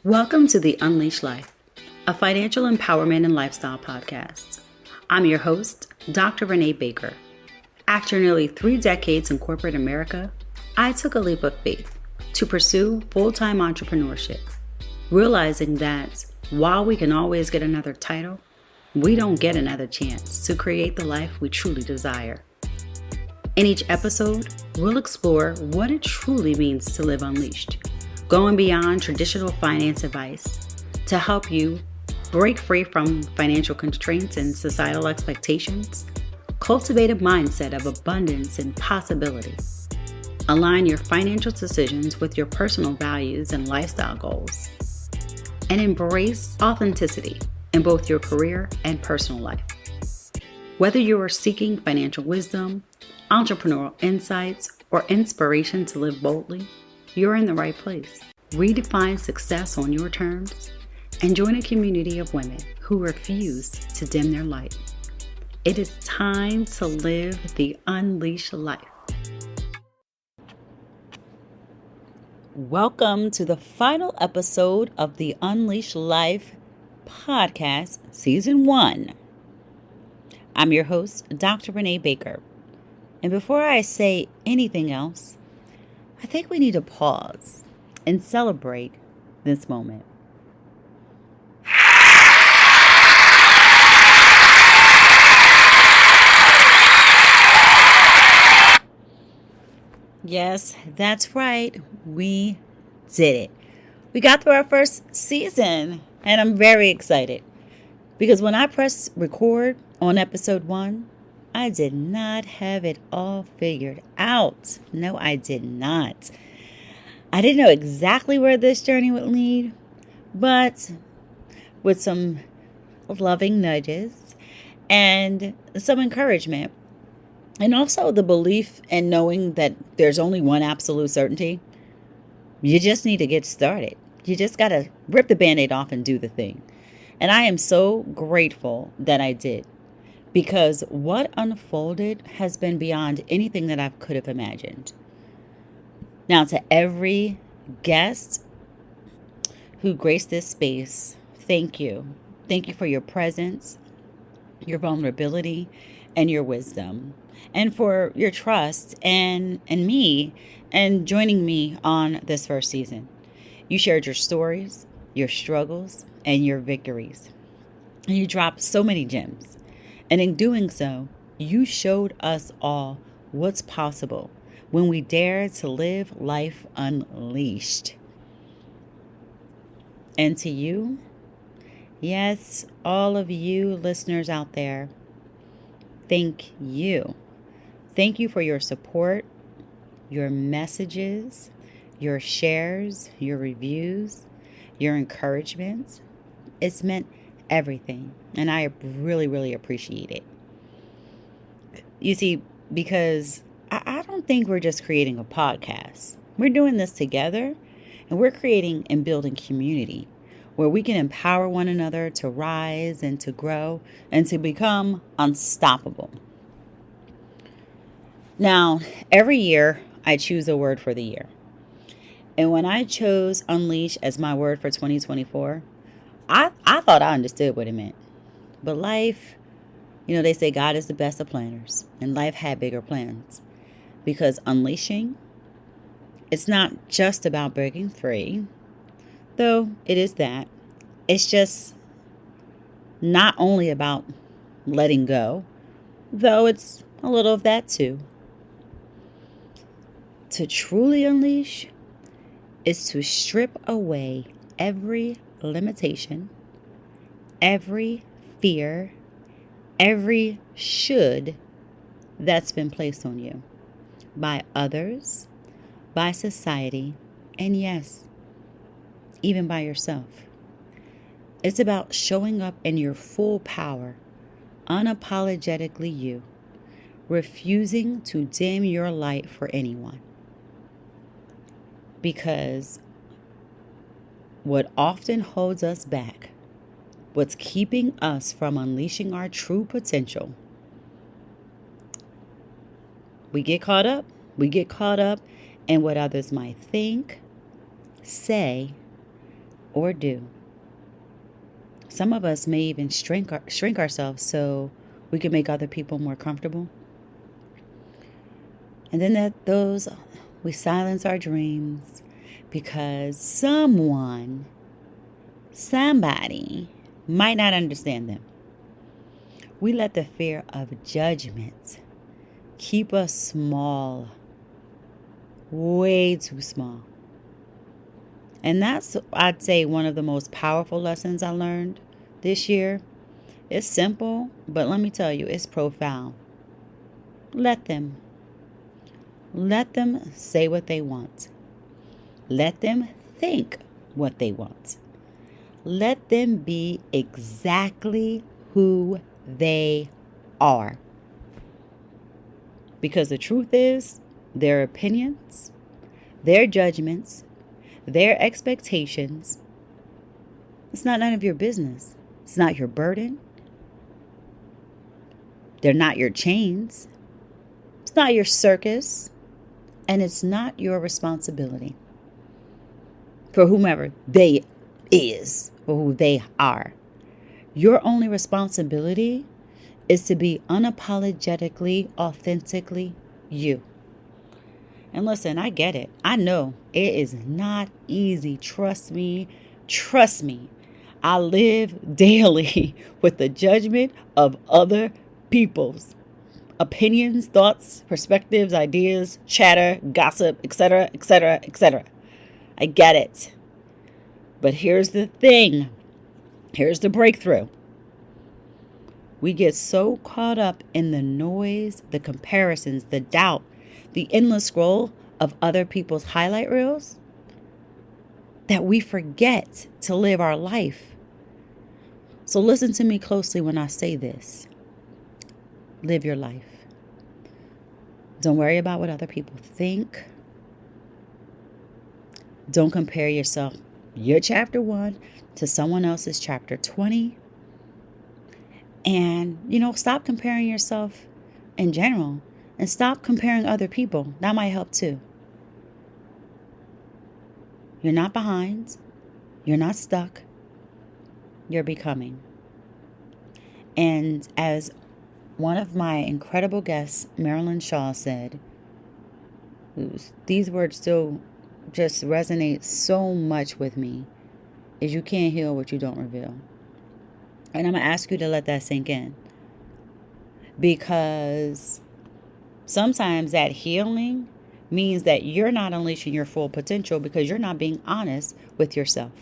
Welcome to the Unleashed Life, a financial empowerment and lifestyle podcast. I'm your host, Dr. Renée Baker. After nearly 3 decades in corporate America, I took a leap of faith to pursue full-time entrepreneurship, realizing that while we can always get another title, we don't get another chance to create the life we truly desire. In each episode, we'll explore what it truly means to live unleashed, going beyond traditional finance advice to help you break free from financial constraints and societal expectations, cultivate a mindset of abundance and possibility, align your financial decisions with your personal values and lifestyle goals, and embrace authenticity in both your career and personal life. Whether you are seeking financial wisdom, entrepreneurial insights, or inspiration to live boldly, you're in the right place. Redefine success on your terms and join a community of women who refuse to dim their light. It is time to live the unleashed life. Welcome to the final episode of the Unleashed Life podcast, Season 1. I'm your host, Dr. Renée Baker. And before I say anything else, I think we need to pause and celebrate this moment. Yes, that's right. We did it. We got through our first season, and I'm very excited because when I pressed record on episode 1, I did not have it all figured out. No, I did not. I didn't know exactly where this journey would lead, but with some loving nudges and some encouragement, and also the belief and knowing that there's only one absolute certainty, you just need to get started. You just got to rip the Band-Aid off and do the thing. And I am so grateful that I did, because what unfolded has been beyond anything that I could have imagined. Now, to every guest who graced this space, thank you. Thank you for your presence, your vulnerability, and your wisdom, and for your trust and me, and joining me on this first season. You shared your stories, your struggles, and your victories. And you dropped so many gems. And in doing so, you showed us all what's possible when we dare to live life unleashed. And to you, yes, all of you listeners out there, thank you. Thank you for your support, your messages, your shares, your reviews, your encouragements. It's meant everything, and I really, really appreciate it. You see, because I don't think we're just creating a podcast. We're doing this together, and we're creating and building community where we can empower one another to rise and to grow and to become unstoppable. Now, every year I choose a word for the year. And when I chose Unleash as my word for 2024, I thought I understood what it meant. But life, they say God is the best of planners, and life had bigger plans. Because unleashing, it's not just about breaking free, though it is that. It's just not only about letting go, though it's a little of that too. To truly unleash is to strip away every limitation, every fear, every should that's been placed on you by others, by society, and yes, even by yourself. It's about showing up in your full power, unapologetically you, refusing to dim your light for anyone. Because what often holds us back, what's keeping us from unleashing our true potential, we get caught up in what others might think, say, or do. Some of us may even shrink ourselves so we can make other people more comfortable. And then we silence our dreams because somebody might not understand them. We let the fear of judgment keep us small, way too small. And that's, I'd say, one of the most powerful lessons I learned this year. It's simple, but let me tell you, it's profound. Let them say what they want. Let them think what they want. Let them be exactly who they are. Because the truth is, their opinions, their judgments, their expectations, it's not none of your business. It's not your burden. They're not your chains. It's not your circus. And it's not your responsibility for whomever they is or who they are. Your only responsibility is to be unapologetically, authentically you. And listen, I get it. I know it is not easy. Trust me. I live daily with the judgment of other people's opinions, thoughts, perspectives, ideas, chatter, gossip, etc., etc., etc. I get it. But here's the thing. Here's the breakthrough. We get so caught up in the noise, the comparisons, the doubt, the endless scroll of other people's highlight reels that we forget to live our life. So listen to me closely when I say this. Live your life. Don't worry about what other people think. Don't compare yourself, your chapter 1, to someone else's chapter 20. And, stop comparing yourself in general and stop comparing other people. That might help too. You're not behind. You're not stuck. You're becoming. And as one of my incredible guests, Marilyn Shaw, said, these words still just resonate so much with me, is you can't heal what you don't reveal. And I'm going to ask you to let that sink in. Because sometimes that healing means that you're not unleashing your full potential because you're not being honest with yourself.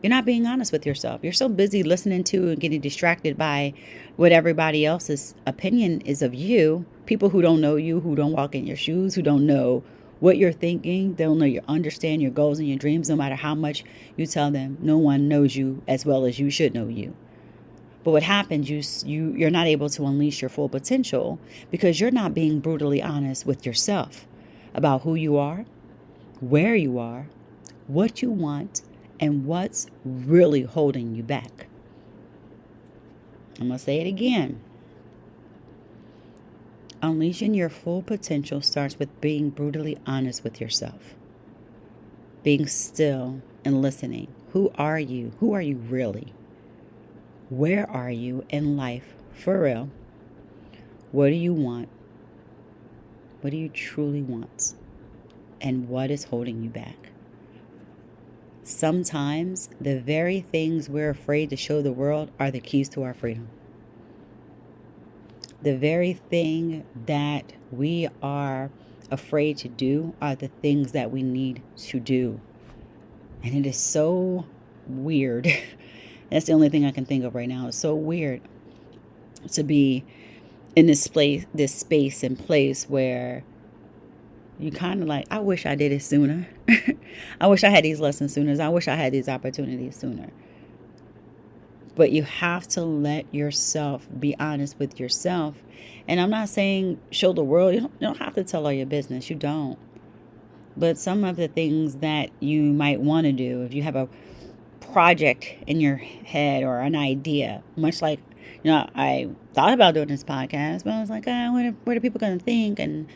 You're not being honest with yourself. You're so busy listening to and getting distracted by what everybody else's opinion is of you. People who don't know you, who don't walk in your shoes, who don't know what you're thinking. They don't know understand your goals and your dreams, no matter how much you tell them. No one knows you as well as you should know you. But what happens, you're not able to unleash your full potential because you're not being brutally honest with yourself about who you are, where you are, what you want, and what's really holding you back. I'm going to say it again. Unleashing your full potential starts with being brutally honest with yourself. Being still and listening. Who are you? Who are you really? Where are you in life for real? What do you want? What do you truly want? And what is holding you back? Sometimes the very things we're afraid to show the world are the keys to our freedom. The very thing that we are afraid to do are the things that we need to do. And it is so weird. That's the only thing I can think of right now. It's so weird to be in this space and place where you kind of like, I wish I did it sooner. I wish I had these lessons sooner. I wish I had these opportunities sooner. But you have to let yourself be honest with yourself. And I'm not saying show the world. You don't have to tell all your business. You don't. But some of the things that you might want to do, if you have a project in your head or an idea, much like, I thought about doing this podcast, but I was like, what are people going to think? And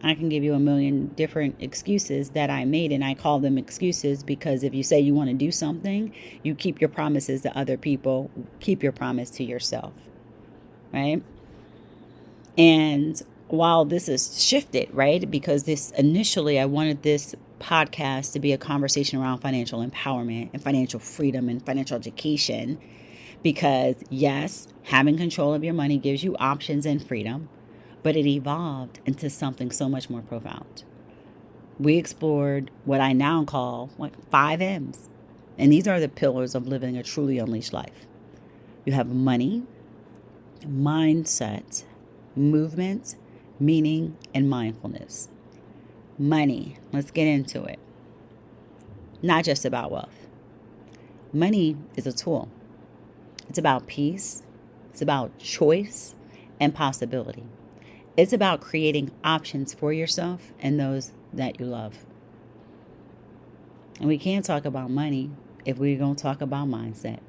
I can give you a million different excuses that I made, and I call them excuses because if you say you want to do something, you keep your promises to other people, keep your promise to yourself, right? And while this is shifted, right, because this initially I wanted this podcast to be a conversation around financial empowerment and financial freedom and financial education, because yes, having control of your money gives you options and freedom, but it evolved into something so much more profound. We explored what I now call like 5 M's. And these are the pillars of living a truly unleashed life. You have money, mindset, movement, meaning, and mindfulness. Money, let's get into it. Not just about wealth. Money is a tool. It's about peace. It's about choice and possibility. It's about creating options for yourself and those that you love. And we can't talk about money if we don't talk about mindset.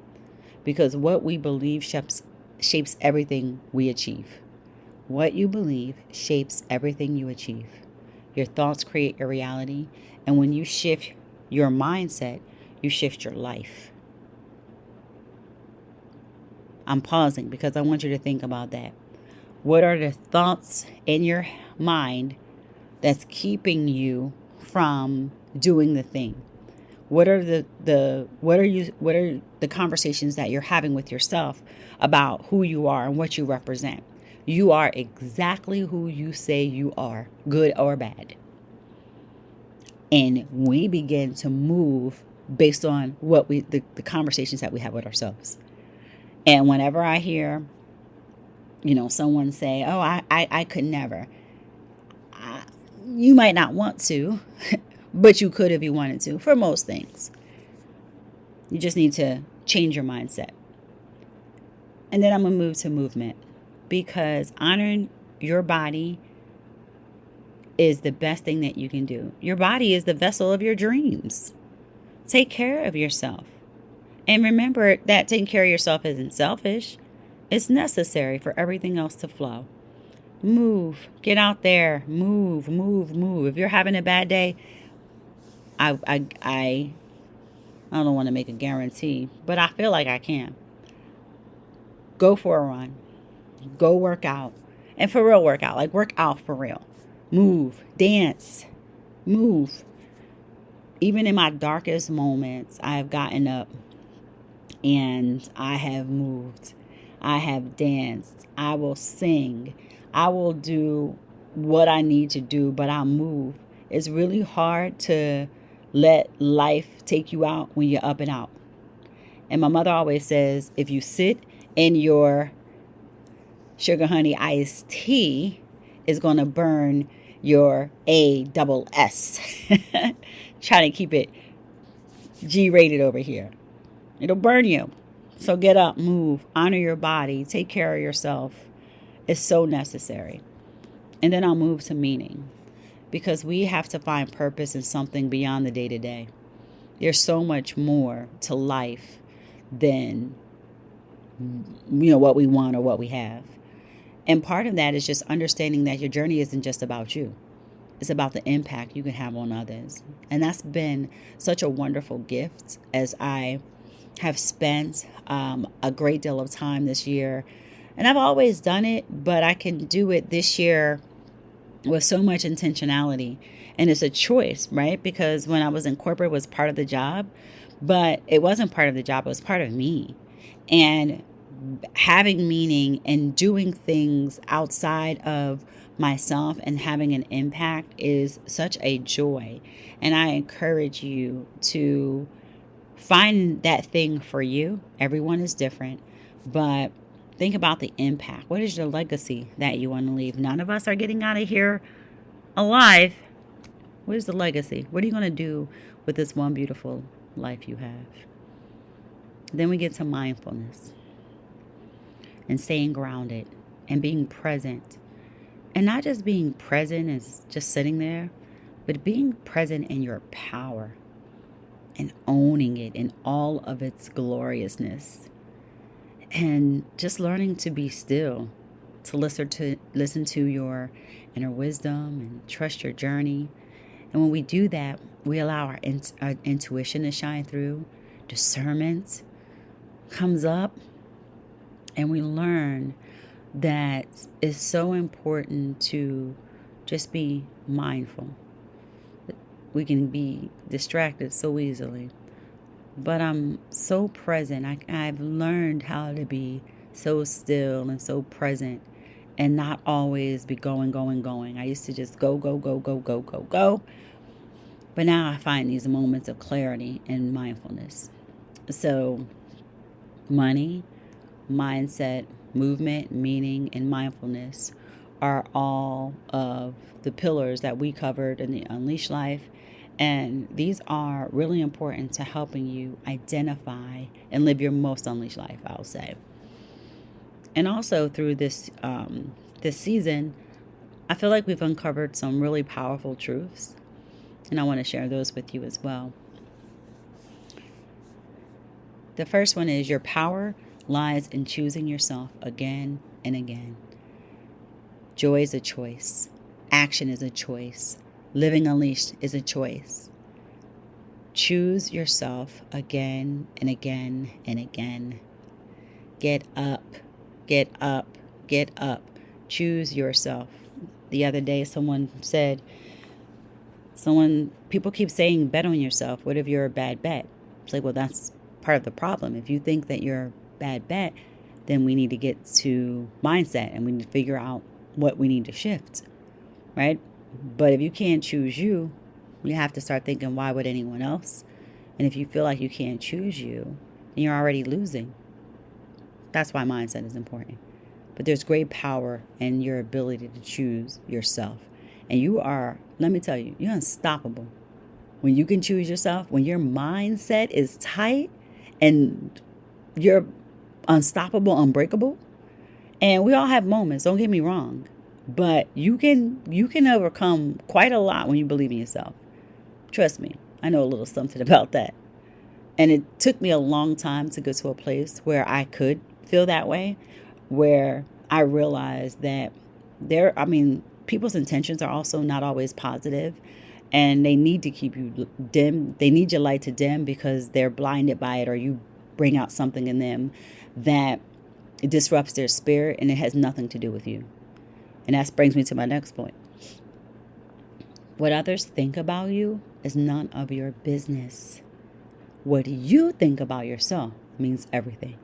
Because what we believe shapes everything we achieve. What you believe shapes everything you achieve. Your thoughts create your reality. And when you shift your mindset, you shift your life. I'm pausing because I want you to think about that. What are the thoughts in your mind that's keeping you from doing the thing? What are the conversations that you're having with yourself about who you are and what you represent? You are exactly who you say you are, good or bad. And we begin to move based on the conversations that we have with ourselves. And whenever I hear someone say, oh, I could never. You might not want to, but you could if you wanted to, for most things. You just need to change your mindset. And then I'm going to move to movement, because honoring your body is the best thing that you can do. Your body is the vessel of your dreams. Take care of yourself. And remember that taking care of yourself isn't selfish. It's necessary for everything else to flow. Move. Get out there. Move. If you're having a bad day, I don't want to make a guarantee, but I feel like I can. Go for a run. Go work out. And for real workout. Like work out for real. Move. Dance. Move. Even in my darkest moments, I have gotten up and I have moved. I have danced. I will sing. I will do what I need to do, but I'll move. It's really hard to let life take you out when you're up and out. And my mother always says, if you sit in your sugar honey iced tea, it's going to burn your ASS. Trying to keep it G-rated over here. It'll burn you. So get up, move, honor your body, take care of yourself. It's so necessary. And then I'll move to meaning, because we have to find purpose in something beyond the day-to-day. There's so much more to life than what we want or what we have. And part of that is just understanding that your journey isn't just about you. It's about the impact you can have on others. And that's been such a wonderful gift as I have spent a great deal of time this year. And I've always done it, but I can do it this year with so much intentionality. And it's a choice, right? Because when I was in corporate, it was part of the job, but it wasn't part of the job. It was part of me. And having meaning and doing things outside of myself and having an impact is such a joy. And I encourage you to find that thing for you. Everyone is different, but think about the impact. What is your legacy that you want to leave? None of us are getting out of here alive. What is the legacy? What are you going to do with this one beautiful life you have? Then we get to mindfulness and staying grounded and being present. And not just being present as just sitting there, but being present in your power and owning it in all of its gloriousness. And just learning to be still to listen to your inner wisdom and trust your journey. And when we do that, we allow our intuition to shine through. Discernment comes up, and we learn that it's so important to just be mindful. We can be distracted so easily, but I'm so present. I've learned how to be so still and so present and not always be going. I used to just go. But now I find these moments of clarity and mindfulness. So money, mindset, movement, meaning, and mindfulness are all of the pillars that we covered in the Unleash Life. And these are really important to helping you identify and live your most unleashed life, I'll say. And also through this season, I feel like we've uncovered some really powerful truths. And I want to share those with you as well. The first one is your power lies in choosing yourself again and again. Joy is a choice. Action is a choice. Living unleashed is a choice. Choose yourself again and again and again. Get up, get up, get up. Choose yourself. The other day, people keep saying bet on yourself. What if you're a bad bet? It's like, well, that's part of the problem. If you think that you're a bad bet, then we need to get to mindset and we need to figure out what we need to shift, right? But if you can't choose you, you have to start thinking, why would anyone else? And if you feel like you can't choose you, then you're already losing. That's why mindset is important. But there's great power in your ability to choose yourself. And you are, let me tell you, you're unstoppable. When you can choose yourself, when your mindset is tight and you're unstoppable, unbreakable. And we all have moments, don't get me wrong. But you can overcome quite a lot when you believe in yourself. Trust me, I know a little something about that. And it took me a long time to get to a place where I could feel that way, where I realized that people's intentions are also not always positive, and they need to keep you dim. They need your light to dim because they're blinded by it, or you bring out something in them that disrupts their spirit, and it has nothing to do with you. And that brings me to my next point. What others think about you is none of your business. What you think about yourself means everything.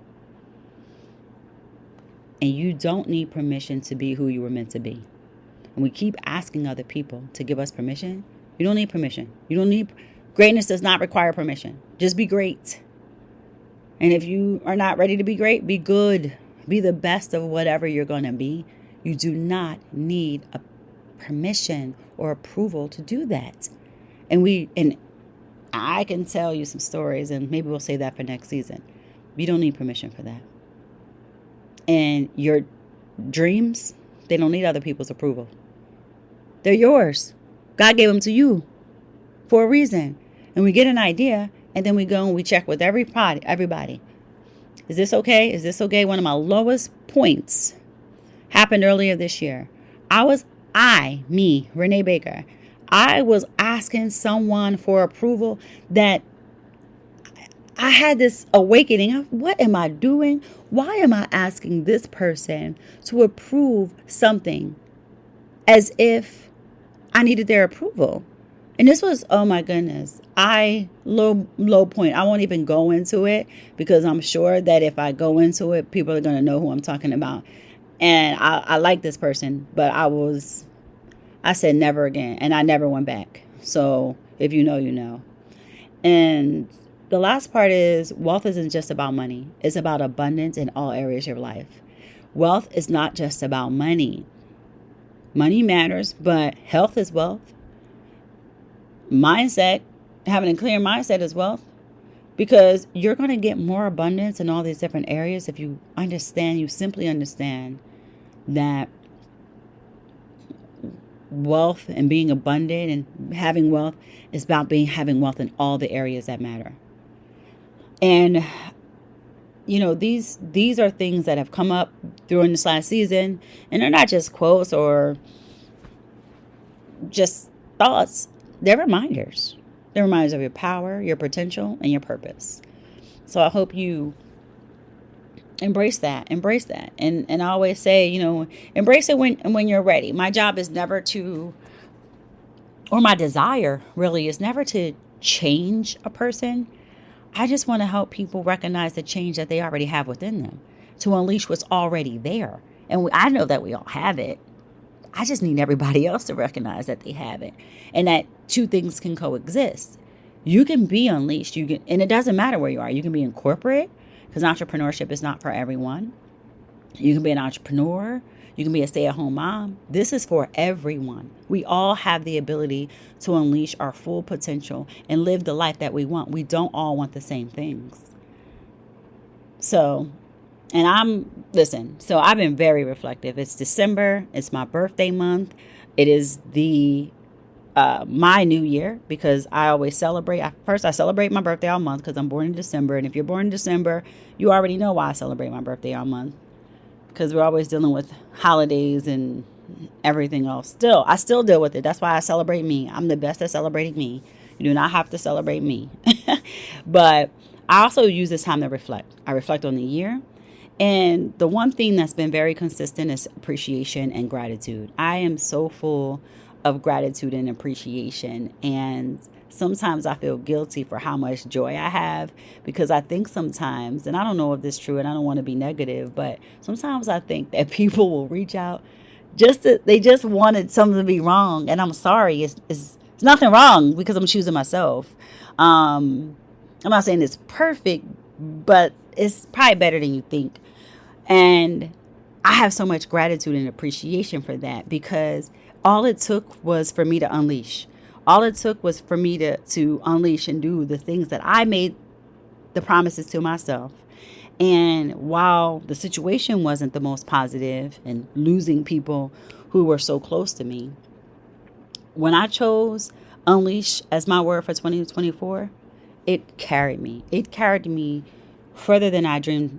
And you don't need permission to be who you were meant to be. And we keep asking other people to give us permission. You don't need permission. Greatness does not require permission. Just be great. And if you are not ready to be great, be good. Be the best of whatever you're going to be. You do not need a permission or approval to do that. And I can tell you some stories, and maybe we'll say that for next season. You don't need permission for that. And your dreams, they don't need other people's approval. They're yours. God gave them to you for a reason. And we get an idea, and then we go and we check with everybody. Is this okay? Is this okay? One of my lowest points happened earlier this year. Renée Baker, I was asking someone for approval that I had this awakening of, what am I doing? Why am I asking this person to approve something as if I needed their approval? And this was, oh my goodness, low point. I won't even go into it because I'm sure that if I go into it, people are going to know who I'm talking about. And I like this person, but I said never again. And I never went back. So if you know, you know. And the last part is wealth isn't just about money. It's about abundance in all areas of your life. Wealth is not just about money. Money matters, but health is wealth. Mindset, having a clear mindset is wealth, because you're going to get more abundance in all these different areas if you simply understand that wealth and being abundant and having wealth is about having wealth in all the areas that matter. And these are things that have come up during this last season, and they're not just quotes or just thoughts. They're reminders. They're reminders of your power, your potential, and your purpose. So I hope you embrace that. And I always say, embrace it when you're ready. My job is never to, or my desire really is never to change a person. I just want to help people recognize the change that they already have within them, to unleash what's already there. And I know that we all have it. I just need everybody else to recognize that they have it, and that two things can coexist. You can be unleashed. And it doesn't matter where you are. You can be in corporate, because entrepreneurship is not for everyone. You can be an entrepreneur. You can be a stay-at-home mom. This is for everyone. We all have the ability to unleash our full potential and live the life that we want. We don't all want the same things. So I've been very reflective. It's December. It's my birthday month. It is my new year, because I always celebrate. I celebrate my birthday all month because I'm born in December. And if you're born in December, you already know why I celebrate my birthday all month, because we're always dealing with holidays and everything else. I still deal with it. That's why I celebrate me. I'm the best at celebrating me. You do not have to celebrate me. But I also use this time to reflect. I reflect on the year. And the one thing that's been very consistent is appreciation and gratitude. I am so full of gratitude and appreciation. And sometimes I feel guilty for how much joy I have, because I think sometimes, and I don't know if this is true and I don't want to be negative, but sometimes I think that people will reach out they just wanted something to be wrong. And I'm sorry, it's nothing wrong, because I'm choosing myself. I'm not saying it's perfect, but it's probably better than you think. And I have so much gratitude and appreciation for that, because all it took was for me to unleash. All it took was for me to unleash and do the things that I made the promises to myself. And while the situation wasn't the most positive, and losing people who were so close to me, when I chose unleash as my word for 2024, it carried me. It carried me further than I dreamed.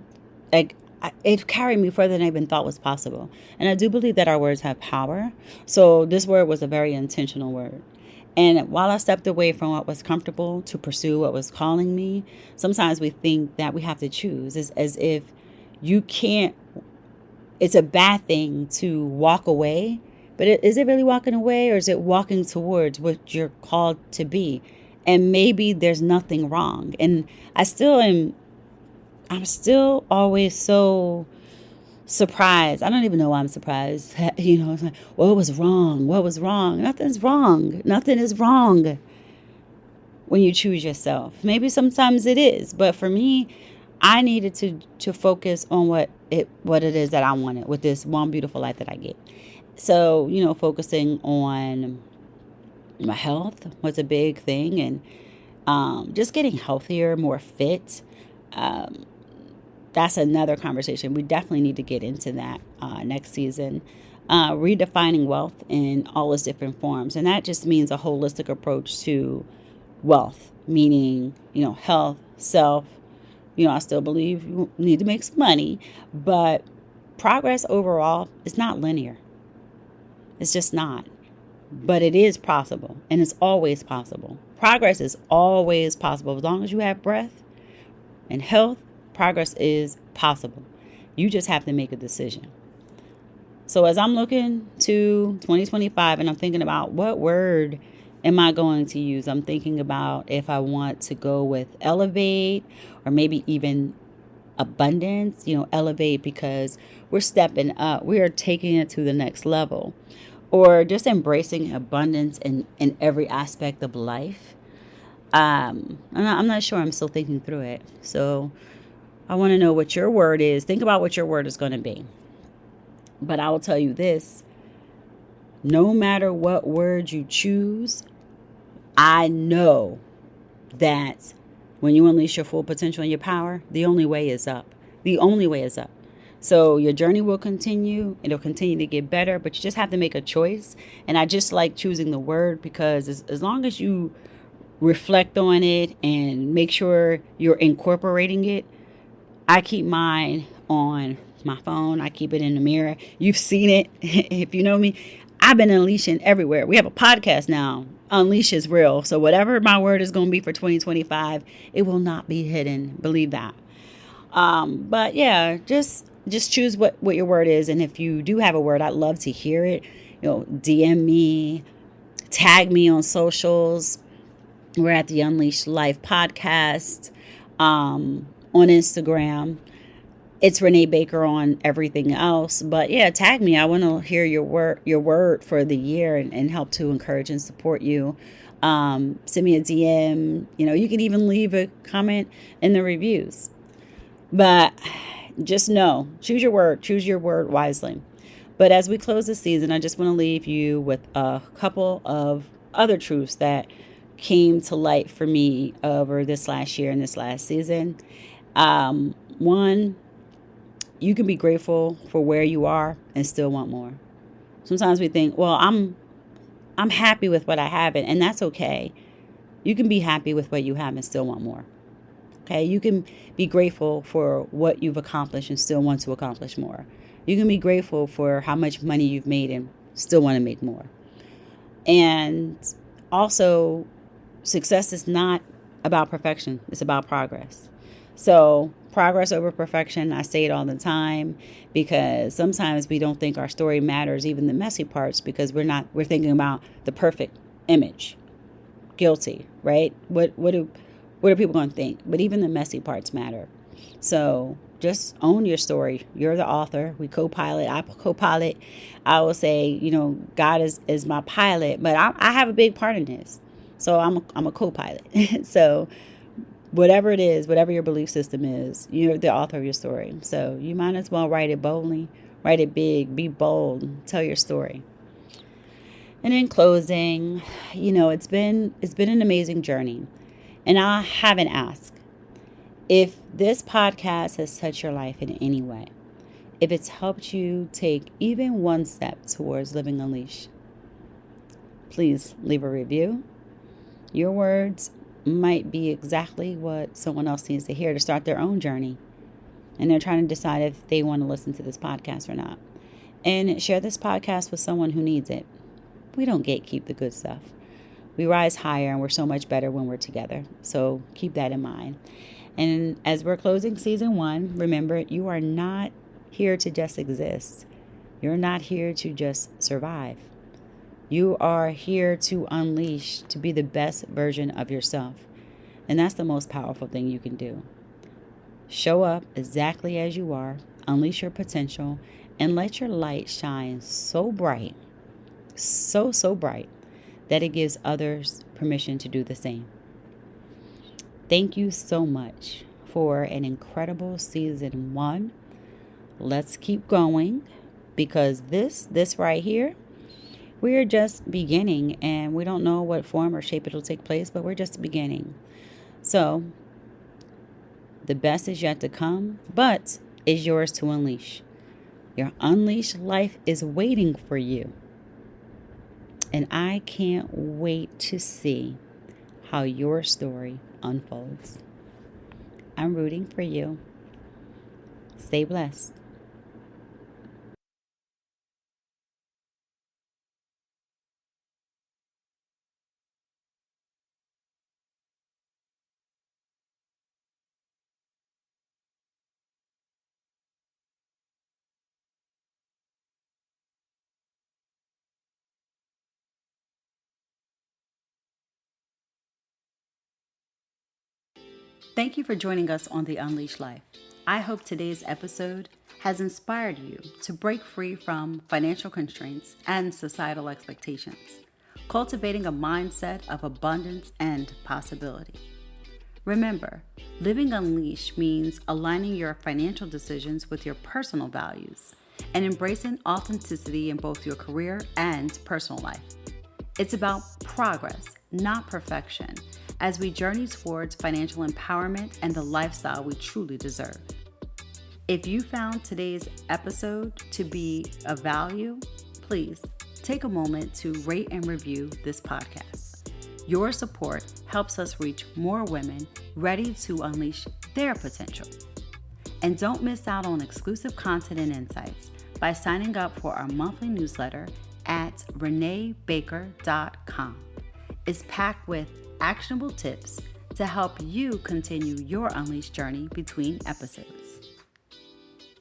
It carried me further than I even thought was possible. And I do believe that our words have power. So this word was a very intentional word. And while I stepped away from what was comfortable to pursue what was calling me, sometimes we think that we have to choose. It's as if you can't, it's a bad thing to walk away. But is it really walking away, or is it walking towards what you're called to be? And maybe there's nothing wrong. And I'm still always so surprised. I don't even know why I'm surprised. It's like, what was wrong? What was wrong? Nothing's wrong. Nothing is wrong when you choose yourself. Maybe sometimes it is, but for me, I needed to focus on what it is that I wanted with this one beautiful life that I get. So, focusing on my health was a big thing, and just getting healthier, more fit. That's another conversation. We definitely need to get into that next season. Redefining wealth in all its different forms. And that just means a holistic approach to wealth, meaning, health, self. I still believe you need to make some money, but progress overall is not linear. It's just not. But it is possible, and it's always possible. Progress is always possible. As long as you have breath and health, progress is possible. You just have to make a decision. So as I'm looking to 2025 and I'm thinking about what word am I going to use, I'm thinking about if I want to go with elevate, or maybe even abundance. Elevate because we're stepping up. We are taking it to the next level. Or just embracing abundance in every aspect of life. I'm not sure. I'm still thinking through it. So I want to know what your word is. Think about what your word is going to be. But I will tell you this. No matter what word you choose, I know that when you unleash your full potential and your power, the only way is up. The only way is up. So your journey will continue. It'll continue to get better, but you just have to make a choice. And I just like choosing the word, because as long as you reflect on it and make sure you're incorporating it, I keep mine on my phone. I keep it in the mirror. You've seen it. If you know me, I've been unleashing everywhere. We have a podcast now. Unleash is real. So whatever my word is going to be for 2025, it will not be hidden. Believe that. But yeah, just choose what your word is. And if you do have a word, I'd love to hear it. DM me, tag me on socials. We're at the Unleashed Life podcast on Instagram. It's Renée Baker on everything else. But yeah, tag me. I want to hear your word for the year and help to encourage and support you. Send me a DM. You can even leave a comment in the reviews. But just know, choose your word wisely. But as we close the season, I just want to leave you with a couple of other truths that came to light for me over this last year and this last season. One, you can be grateful for where you are and still want more. Sometimes we think, well, I'm happy with what I have, and that's okay. You can be happy with what you have and still want more. Okay, you can be grateful for what you've accomplished and still want to accomplish more. You can be grateful for how much money you've made and still want to make more. And also, success is not about perfection. It's about progress. So progress over perfection, I say it all the time, because sometimes we don't think our story matters, even the messy parts, because we're thinking about the perfect image. Guilty, right? What are people going to think? But even the messy parts matter. So just own your story. You're the author. We co-pilot. I co-pilot. I will say, God is my pilot, but I have a big part in this. So I'm a co-pilot. So whatever it is, whatever your belief system is, you're the author of your story. So you might as well write it boldly, write it big, be bold, tell your story. And in closing, it's been an amazing journey. And I haven't asked if this podcast has touched your life in any way, if it's helped you take even one step towards living unleashed. Please leave a review. Your words might be exactly what someone else needs to hear to start their own journey. And they're trying to decide if they want to listen to this podcast or not. And share this podcast with someone who needs it. We don't gatekeep the good stuff. We rise higher, and we're so much better when we're together. So keep that in mind. And as we're closing season 1, remember, you are not here to just exist. You're not here to just survive. You are here to unleash, to be the best version of yourself. And that's the most powerful thing you can do. Show up exactly as you are, unleash your potential, and let your light shine so bright, so bright, that it gives others permission to do the same. Thank you so much for an incredible season 1. Let's keep going, because this right here, we're just beginning, and we don't know what form or shape it'll take place, but we're just beginning. So the best is yet to come, but is yours to unleash. Your unleashed life is waiting for you. And I can't wait to see how your story unfolds. I'm rooting for you. Stay blessed. Thank you for joining us on The Unleashed Life. I hope today's episode has inspired you to break free from financial constraints and societal expectations, cultivating a mindset of abundance and possibility. Remember, living unleashed means aligning your financial decisions with your personal values and embracing authenticity in both your career and personal life. It's about progress, not perfection, as we journey towards financial empowerment and the lifestyle we truly deserve. If you found today's episode to be of value, please take a moment to rate and review this podcast. Your support helps us reach more women ready to unleash their potential. And don't miss out on exclusive content and insights by signing up for our monthly newsletter at reneebaker.com. It's packed with actionable tips to help you continue your Unleashed journey between episodes.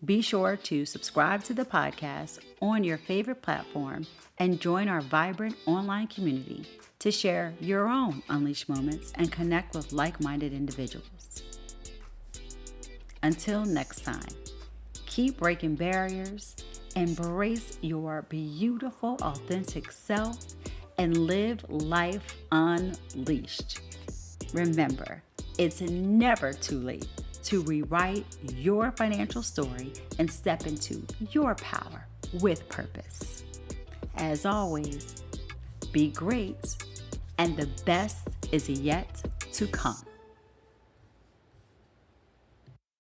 Be sure to subscribe to the podcast on your favorite platform and join our vibrant online community to share your own Unleashed moments and connect with like-minded individuals. Until next time, keep breaking barriers, embrace your beautiful, authentic self, and live life unleashed. Remember, it's never too late to rewrite your financial story and step into your power with purpose. As always, be great, and the best is yet to come.